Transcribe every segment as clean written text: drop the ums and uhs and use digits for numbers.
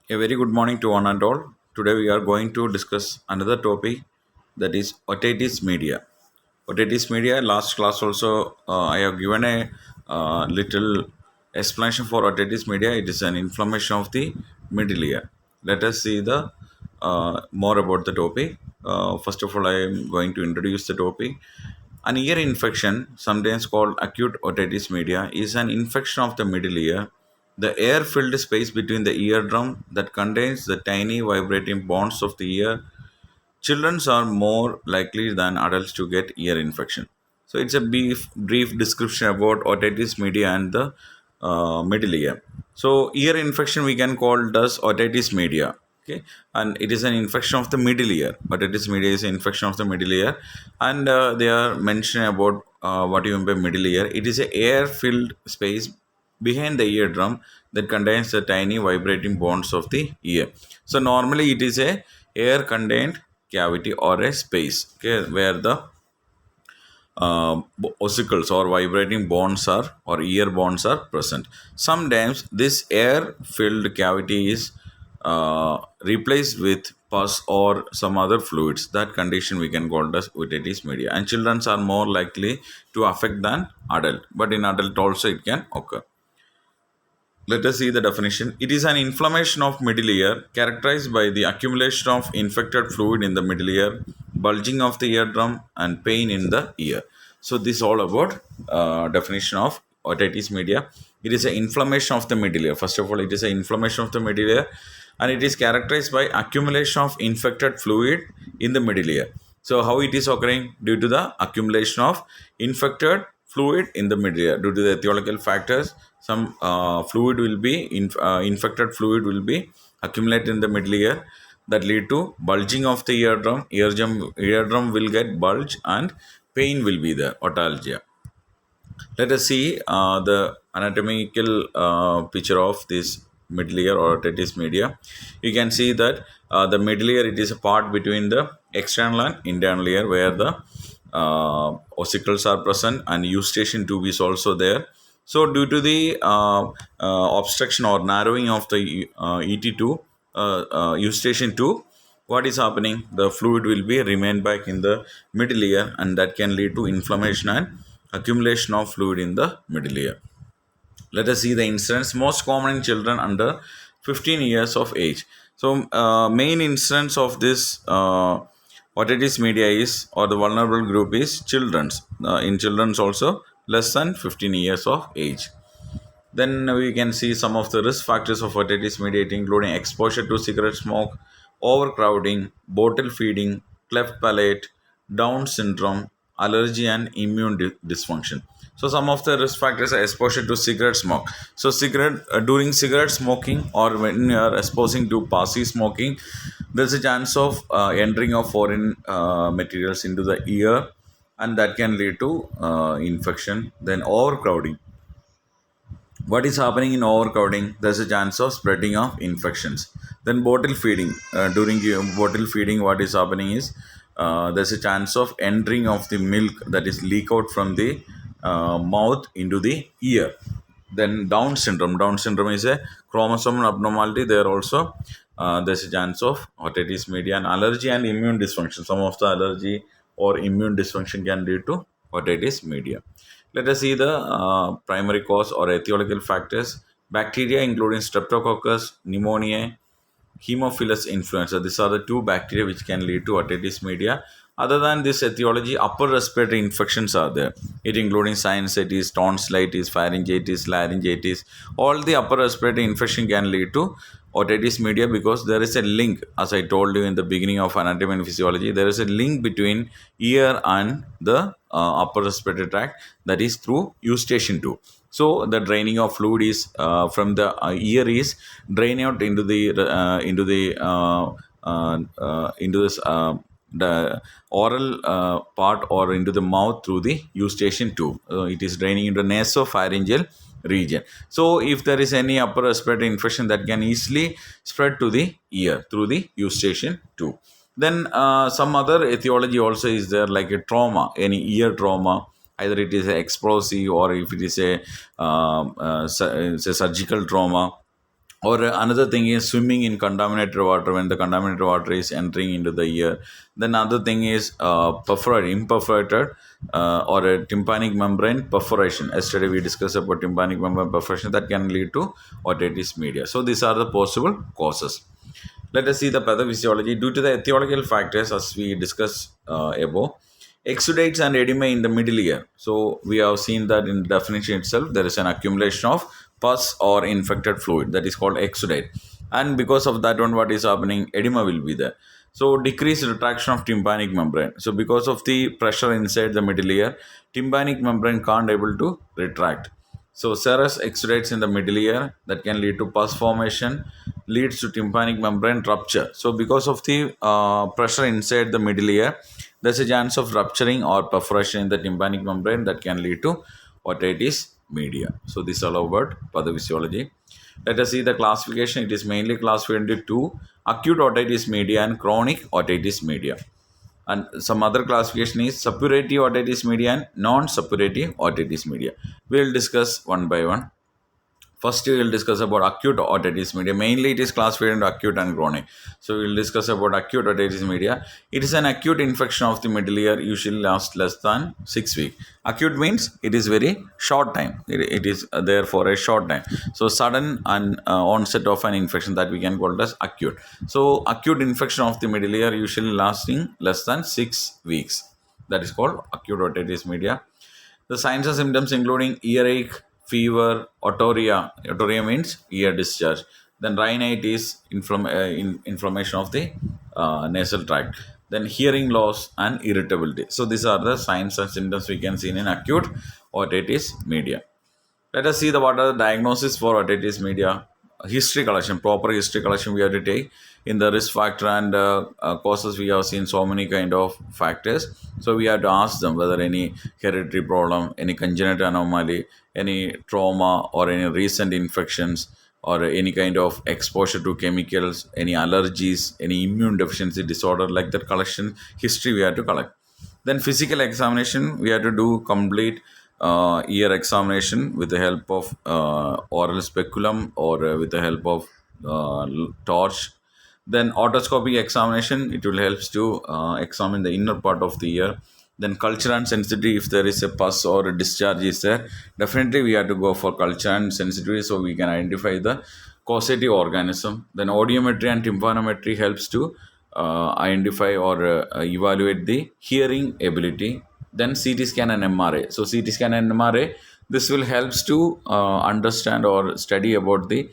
A very good morning to one and all. Today we are going to discuss another topic, that is otitis media. Otitis media, last class also I have given a little explanation for otitis media. It is an inflammation of the middle ear. Let us see the more about the topic. First of all, I am going to introduce the topic. An ear infection, sometimes called acute otitis media, is an infection of the middle ear, the air filled space between the eardrum that contains the tiny vibrating bones of the ear. Children are more likely than adults to get ear infection. So it's a brief description about otitis media and the middle ear. So ear infection we can call thus otitis media. Okay, and it is an infection of the middle ear. Otitis media is an infection of the middle ear, and they are mentioning about what you mean by middle ear. It is a air-filled space behind the eardrum that contains the tiny vibrating bones of the ear. So normally it is a air contained cavity or a space, okay, where the ossicles or vibrating bones are or ear bones are present. Sometimes this air filled cavity is replaced with pus or some other fluids. That condition we can call as otitis media, and children are more likely to affect than adult, but in adult also it can occur. Let us see the definition. It is an inflammation of middle ear characterized by the accumulation of infected fluid in the middle ear, bulging of the eardrum, and pain in the ear. So this is all about definition of otitis media. It is an inflammation of the middle ear. First of all, it is an inflammation of the middle ear, and it is characterized by accumulation of infected fluid in the middle ear. So how it is occurring? Due to the accumulation of infected fluid in the middle ear due to the etiological factors. Some fluid will be infected fluid will be accumulated in the middle ear that lead to bulging of the eardrum will get bulge and pain will be there, otalgia. Let us see the anatomical picture of this middle ear or otitis media. You can see that the middle ear, it is a part between the external and internal ear where the ossicles are present, and eustachian tube is also there. So due to the obstruction or narrowing of the ET2 eustachian tube, what is happening? The fluid will be remain back in the middle ear, and that can lead to inflammation and accumulation of fluid in the middle ear. Let us see the incidence most common in children under 15 years of age. So, main incidence of this otitis media is, or the vulnerable group is children's. In children's also less than 15 years of age. Then we can see some of the risk factors of otitis media, including exposure to cigarette smoke, overcrowding, bottle feeding, cleft palate, Down syndrome, allergy, and immune dysfunction. So some of the risk factors are exposure to cigarette smoke. So cigarette during cigarette smoking or when you are exposing to passive smoking, there's a chance of entering of foreign materials into the ear, and that can lead to infection. Then overcrowding, what is happening in overcrowding? There's a chance of spreading of infections. Then bottle feeding, during bottle feeding, what is happening is there's a chance of entering of the milk that is leak out from the mouth into the ear. Then down syndrome is a chromosomal abnormality. There also there's a chance of otitis media. And allergy and immune dysfunction, some of the allergy or immune dysfunction can lead to otitis media. Let us see the primary cause or etiological factors. Bacteria including Streptococcus pneumoniae, Haemophilus influenza. These are the two bacteria which can lead to otitis media. Other than this etiology, upper respiratory infections are there. It including sinusitis, tonsillitis, pharyngitis, laryngitis. All the upper respiratory infection can lead to otitis media because there is a link, as I told you in the beginning of anatomy and physiology, there is a link between ear and the upper respiratory tract, that is through eustachian tube. So the draining of fluid is from the ear is drain out into this the oral part or into the mouth through the eustachian tube. It is draining into nasopharyngeal region. So if there is any upper respiratory infection, that can easily spread to the ear through the eustachian tube. Then some other etiology also is there, like a trauma, any ear trauma, either it is explosive or if it is a, it's a surgical trauma, Or another thing is swimming in contaminated water when the contaminated water is entering into the ear. Then another thing is imperforated or a tympanic membrane perforation. Yesterday we discussed about tympanic membrane perforation that can lead to otitis media. So these are the possible causes. Let us see the pathophysiology. Due to the etiological factors, as we discussed above, exudates and edema in the middle ear. So we have seen that in the definition itself, there is an accumulation of pus or infected fluid that is called exudate. And because of that one, what is happening? Edema will be there. So decreased retraction of tympanic membrane. So because of the pressure inside the middle ear, tympanic membrane can't able to retract. So serous exudates in the middle ear that can lead to pus formation, leads to tympanic membrane rupture. So because of the pressure inside the middle ear, there's a chance of rupturing or perforation in the tympanic membrane that can lead to otitis media. So this is all about pathophysiology. Let us see the classification. It is mainly classified into two: acute otitis media and chronic otitis media. And some other classification is suppurative otitis media and non-suppurative otitis media. We'll discuss one by one. First, we will discuss about acute otitis media. Mainly, it is classified into acute and chronic. So, we will discuss about acute otitis media. It is an acute infection of the middle ear, usually lasts less than 6 weeks. Acute means it is very short time. It is there for a short time. So, sudden and onset of an infection that we can call it as acute. So, acute infection of the middle ear usually lasting less than 6 weeks. That is called acute otitis media. The signs and symptoms including earache, fever, otorrhea. Otorrhea means ear discharge. Then rhinitis, inflammation of the nasal tract. Then hearing loss and irritability. So these are the signs and symptoms we can see in acute otitis media. Let us see the what are the diagnosis for otitis media. History collection, proper history collection we have to take. In the risk factor and causes, we have seen so many kind of factors. So we have to ask them whether any hereditary problem, any congenital anomaly, any trauma, or any recent infections, or any kind of exposure to chemicals, any allergies, any immune deficiency disorder, like that collection history we have to collect. Then physical examination, we have to do complete ear examination with the help of oral speculum or with the help of torch. Then otoscopic examination, it will helps to examine the inner part of the ear. Then culture and sensitivity, if there is a pus or a discharge is there, definitely we have to go for culture and sensitivity so we can identify the causative organism. Then audiometry and tympanometry helps to identify or evaluate the hearing ability. Then CT scan and MRA. So CT scan and MRA, this will helps to understand or study about the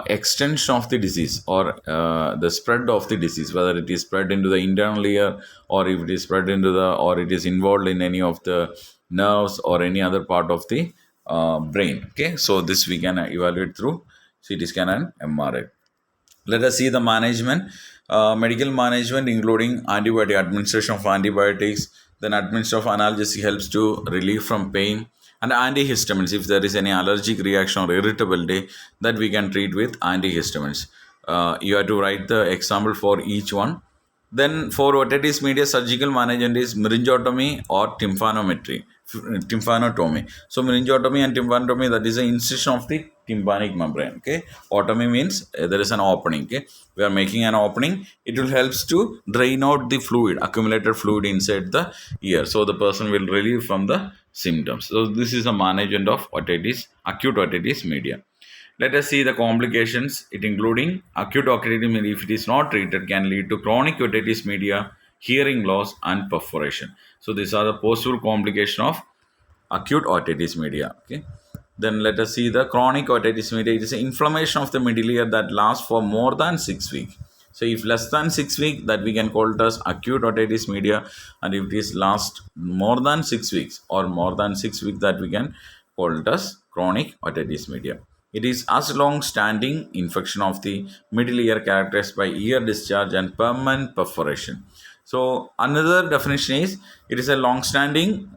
extension of the disease or the spread of the disease, whether it is spread into the internal ear or if it is spread into the or it is involved in any of the nerves or any other part of the brain. Okay, so this we can evaluate through CT scan and MRA. Let us see the management. Medical management, including antibiotic administration of antibiotics, then administration of analgesic helps to relieve from pain, and antihistamines. If there is any allergic reaction or irritability, that we can treat with antihistamines. You have to write the example for each one. Then for otitis media, surgical management is myringotomy or tympanotomy. So myringotomy and tympanotomy, that is an incision of the tympanic membrane. Okay, otomy means there is an opening. Okay, we are making an opening. It will helps to drain out the fluid, accumulated fluid inside the ear, so the person will relieve from the symptoms. So this is the management of otitis, acute otitis media. Let us see the complications. It including acute otitis media, if it is not treated, can lead to chronic otitis media, hearing loss, and perforation. So these are the possible complication of acute otitis media. Okay. Then let us see the chronic otitis media. It is an inflammation of the middle ear that lasts for more than 6 weeks. So if less than 6 weeks, that we can call it as acute otitis media, and if it is last more than 6 weeks or more than 6 weeks, that we can call it as chronic otitis media. It is as long-standing infection of the middle ear characterized by ear discharge and permanent perforation. So another definition is it is a long-standing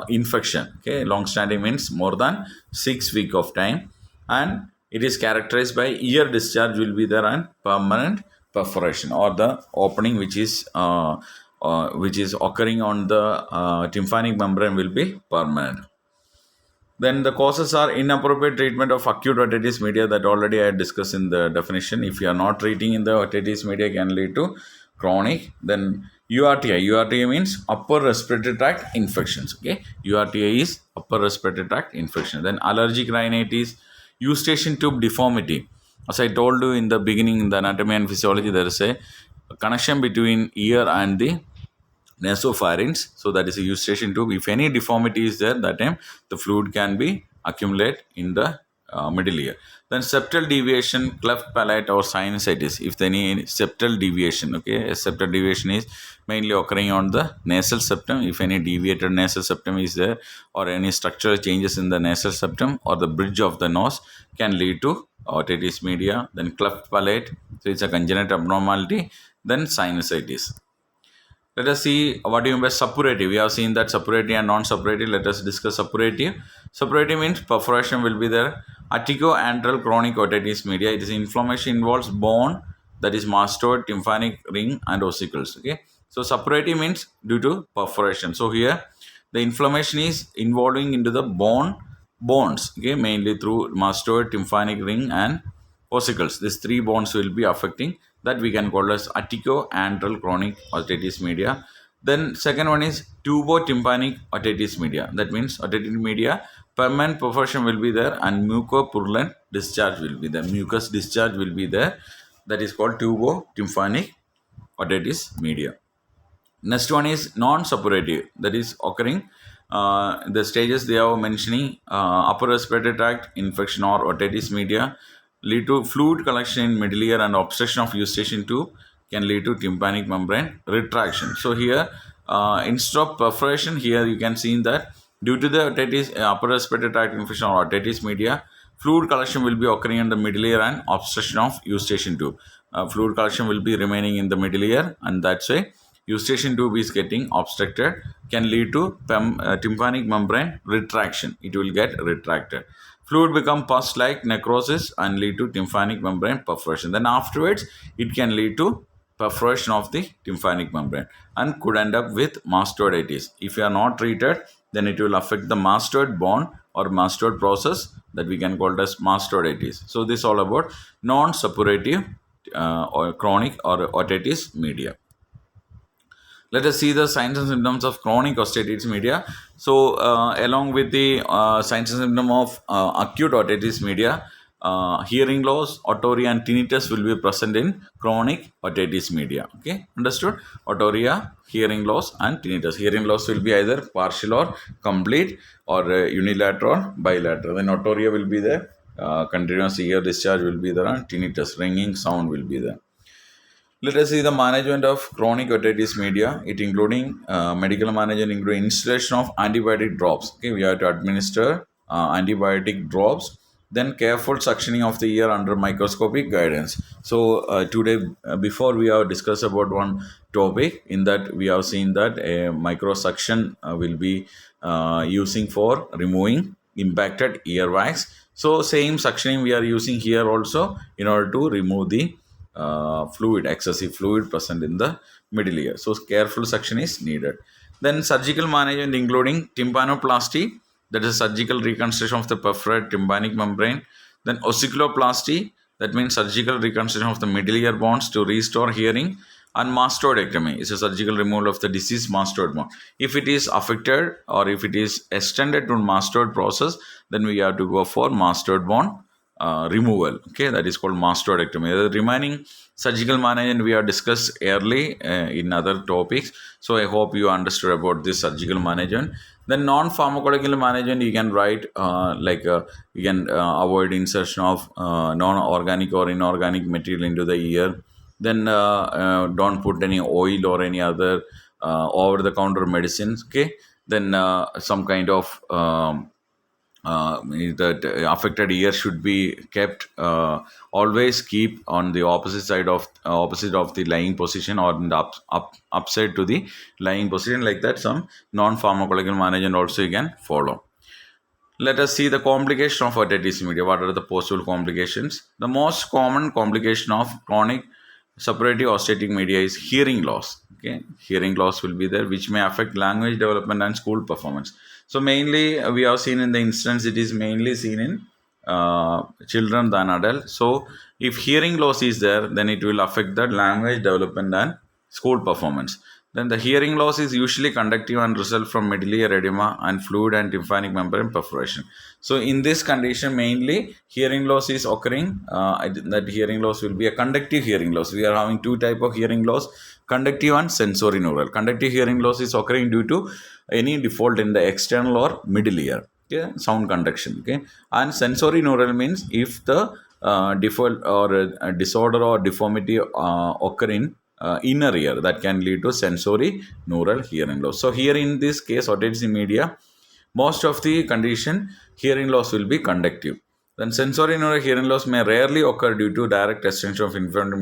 infection. Okay, long-standing means more than 6 weeks of time, and it is characterized by ear discharge will be there and permanent perforation or the opening which is occurring on the tympanic membrane will be permanent. Then the causes are inappropriate treatment of acute otitis media that already I discussed in the definition. If you are not treating in the otitis media, can lead to chronic. Then URTI means upper respiratory tract infections. Okay, URTI is upper respiratory tract infection. Then allergic rhinitis, eustachian tube deformity. As I told you in the beginning, in the anatomy and physiology, there is a connection between ear and the nasopharynx. So that is a eustachian tube. If any deformity is there, that time the fluid can be accumulate in the middle ear. Then septal deviation, cleft palate or sinusitis. If any septal deviation, okay, a septal deviation is mainly occurring on the nasal septum. If any deviated nasal septum is there or any structural changes in the nasal septum or the bridge of the nose can lead to otitis media. Then cleft palate, so it's a congenital abnormality. Then sinusitis. Let us see what do you mean by suppurative. We have seen that suppurative and non-suppurative. Let us discuss suppurative. Suppurative means perforation will be there. Attico-antral chronic otitis media. It is inflammation involves bone, that is mastoid, tympanic ring and ossicles. Okay. So suppurative means due to perforation. So here the inflammation is involving into the bones. Okay, mainly through mastoid, tympanic ring and ossicles. These three bones will be affecting, that we can call as attico-antral chronic otitis media. Then second one is tubotympanic otitis media. That means otitis media, permanent perforation will be there and mucopurulent discharge will be there. Mucus discharge will be there. That is called tubotympanic otitis media. Next one is non-suppurative, that is occurring the stages they are mentioning, upper respiratory tract infection or otitis media lead to fluid collection in middle ear and obstruction of eustachian tube can lead to tympanic membrane retraction. So here instead of perforation, here you can see that due to the otitis, upper respiratory tract infection or otitis media, fluid collection will be occurring in the middle ear and obstruction of eustachian tube. Fluid collection will be remaining in the middle ear and that's why eustachian tube is getting obstructed, can lead to tympanic membrane retraction. It will get retracted. Fluid become pus like necrosis and lead to tympanic membrane perforation. Then afterwards, it can lead to perforation of the tympanic membrane and could end up with mastoiditis. If you are not treated, then it will affect the mastoid bone or mastoid process, that we can call as mastoiditis. So this is all about non-suppurative or chronic or otitis media. Let us see the signs and symptoms of chronic otitis media. So, along with the signs and symptoms of acute otitis media, hearing loss, otorrhea, and tinnitus will be present in chronic otitis media. Okay, understood? Otorrhea, hearing loss, and tinnitus. Hearing loss will be either partial or complete, or unilateral, bilateral. Then otorrhea will be there. Continuous ear discharge will be there, and tinnitus, ringing sound will be there. Let us see the management of chronic otitis media. It including medical management, including installation of antibiotic drops. Okay, we have to administer antibiotic drops. Then careful suctioning of the ear under microscopic guidance. So today, before we have discussed about one topic, in that we have seen that a microsuction will be using for removing impacted earwax. So same suctioning we are using here also in order to remove the excessive fluid present in the middle ear. So careful suction is needed. Then surgical management including tympanoplasty, that is surgical reconstruction of the perforated tympanic membrane. Then ossiculoplasty, that means surgical reconstruction of the middle ear bones to restore hearing. And mastoidectomy is a surgical removal of the diseased mastoid bone. If it is affected or if it is extended to mastoid process, then we have to go for mastoid bone removal. Okay, that is called mastoidectomy. The remaining surgical management we have discussed early in other topics. So I hope you understood about this surgical management. Then non-pharmacological management, you can write you can avoid insertion of non-organic or inorganic material into the ear. Then don't put any oil or any other over-the-counter medicines. Okay, then some kind of that affected ear should be kept, always keep on the opposite of the lying position or in the upside to the lying position, like that. Some non-pharmacological management also you can follow. Let us see the complication of otitis media. What are the possible complications? The most common complication of chronic suppurative otitis media is hearing loss. Okay, hearing loss will be there, which may affect language development and school performance. So mainly we have seen in the instance it is mainly seen in children than adults. So if hearing loss is there, then it will affect the language development and school performance. Then the hearing loss is usually conductive and result from middle ear edema and fluid and tympanic membrane perforation. So in this condition, mainly hearing loss is occurring. That hearing loss will be a conductive hearing loss. We are having two type of hearing loss: conductive and sensory neural. Conductive hearing loss is occurring due to any default in the external or middle ear. Okay, sound conduction. Okay, and sensory neural means if the default or disorder or deformity occur in inner ear, that can lead to sensory neural hearing loss. So here in this case, otitis media, most of the condition hearing loss will be conductive. Then sensory neural hearing loss may rarely occur due to direct extension of inferior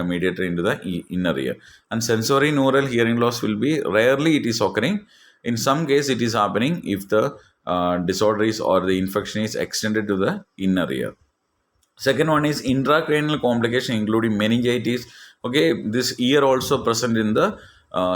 mediator into the inner ear. And sensory neural hearing loss will be rarely it is occurring. In some case, it is happening if the disorder is or the infection is extended to the inner ear. Second one is intracranial complication, including meningitis. Okay, this ear also present in the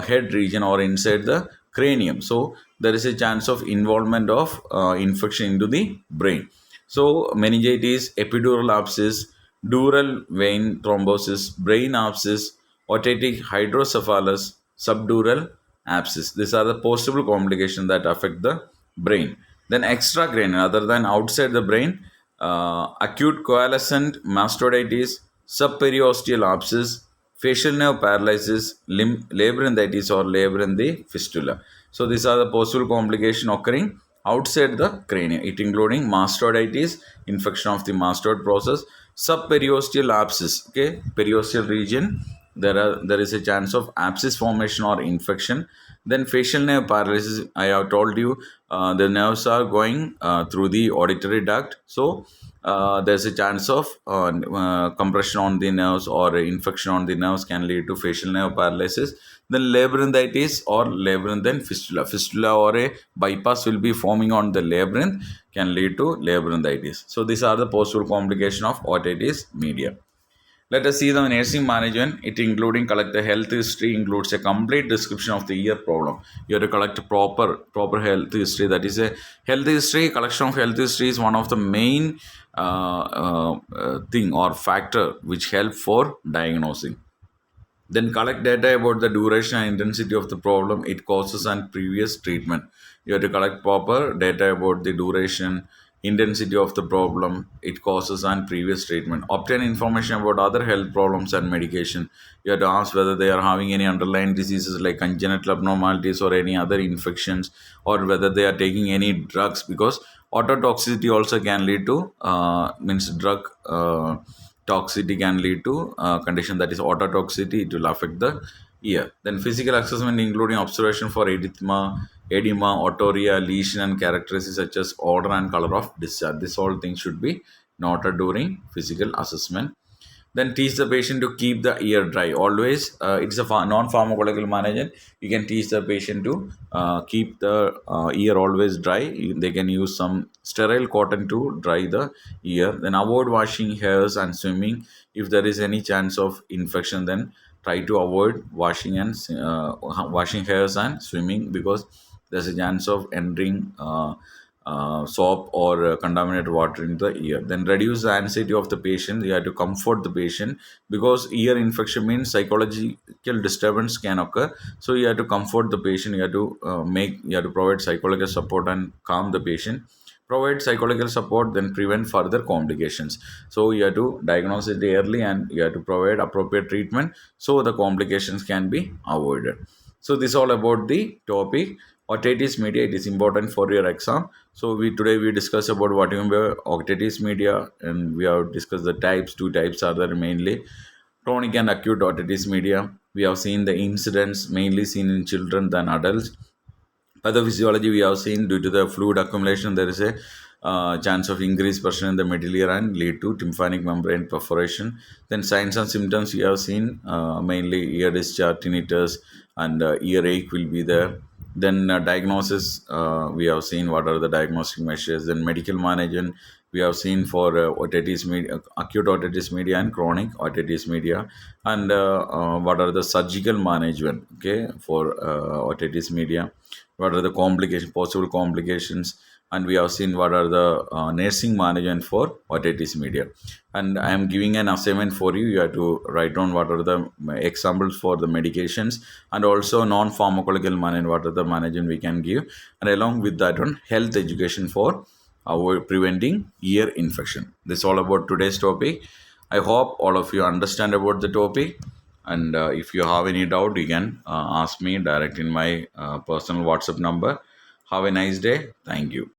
head region or inside the cranium. So there is a chance of involvement of infection into the brain. So meningitis, epidural abscess, dural vein thrombosis, brain abscess, otitic hydrocephalus, subdural abscess. These are the possible complications that affect the brain. Then extracranial, other than outside the brain, acute coalescent mastoiditis, subperiosteal abscess, facial nerve paralysis, labyrinthitis or labyrinth fistula. So these are the possible complications occurring outside the cranium, it including mastoiditis, infection of the mastoid process, subperiosteal abscess. Okay, periosteal region, there is a chance of abscess formation or infection. Then facial nerve paralysis, I have told you, the nerves are going through the auditory duct. So there's a chance of compression on the nerves or infection on the nerves can lead to facial nerve paralysis. Then labyrinthitis or labyrinthine fistula. Fistula or a bypass will be forming on the labyrinth, can lead to labyrinthitis. So these are the possible complication of otitis media. Let us see the nursing management. It including collect the health history, includes a complete description of the ear problem. You have to collect proper health history. That is a health history. Collection of health history is one of the main thing or factor which help for diagnosing. Then collect data about the duration and intensity of the problem, it causes, and previous treatment. You have to collect proper data about the duration, intensity of the problem, it causes, and previous treatment. Obtain information about other health problems and medication. You have to ask whether they are having any underlying diseases like congenital abnormalities or any other infections, or whether they are taking any drugs, because ototoxicity also can lead to means drug toxicity can lead to condition that is ototoxicity. It will affect the ear. Then physical assessment including observation for edema, otorrhea, lesion, and characteristics such as odor and color of discharge. This all things should be noted during physical assessment. Then teach the patient to keep the ear dry. Always, it's a non-pharmacological management. You can teach the patient to keep the ear always dry. They can use some sterile cotton to dry the ear. Then avoid washing hairs and swimming. If there is any chance of infection, then try to avoid washing hairs and swimming, because there's a chance of entering soap or contaminated water into the ear. Then reduce the anxiety of the patient. You have to comfort the patient, because ear infection means psychological disturbance can occur. So you have to comfort the patient. You have to provide psychological support and calm the patient. Provide psychological support, then prevent further complications. So you have to diagnose it early and you have to provide appropriate treatment so the complications can be avoided. So this is all about the topic otitis media. It is important for your exam. So we discuss about what you mean otitis media, and we have discussed the types. Two types are there mainly: chronic and acute otitis media. We have seen the incidents mainly seen in children than adults. Pathophysiology, we have seen due to the fluid accumulation, there is a chance of increased pressure in the middle ear and lead to tympanic membrane perforation. Then signs and symptoms we have seen mainly ear discharge, tinnitus, and earache will be there. Then diagnosis, we have seen what are the diagnostic measures. Then medical management, we have seen for otitis media, acute otitis media and chronic otitis media. And what are the surgical management, okay, for otitis media, what are the complications, possible complications. And we have seen what are the nursing management for otitis media. And I am giving an assignment for you. You have to write down what are the examples for the medications, and also non-pharmacological management, what are the management we can give, and along with that one, health education for preventing ear infection. This is all about today's topic. I hope all of you understand about the topic. And if you have any doubt, you can ask me direct in my personal WhatsApp number. Have a nice day. Thank you.